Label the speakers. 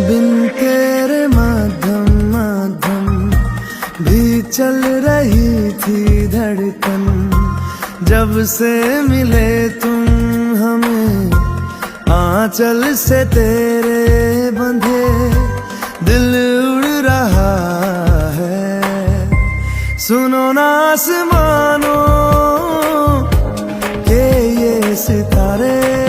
Speaker 1: बिन तेरे माध्यम माध्यम भी चल रही थी धड़कन। जब से मिले तुम हमें आंचल से तेरे बंधे, दिल उड़ रहा है। सुनो ना आसमानों के ये सितारे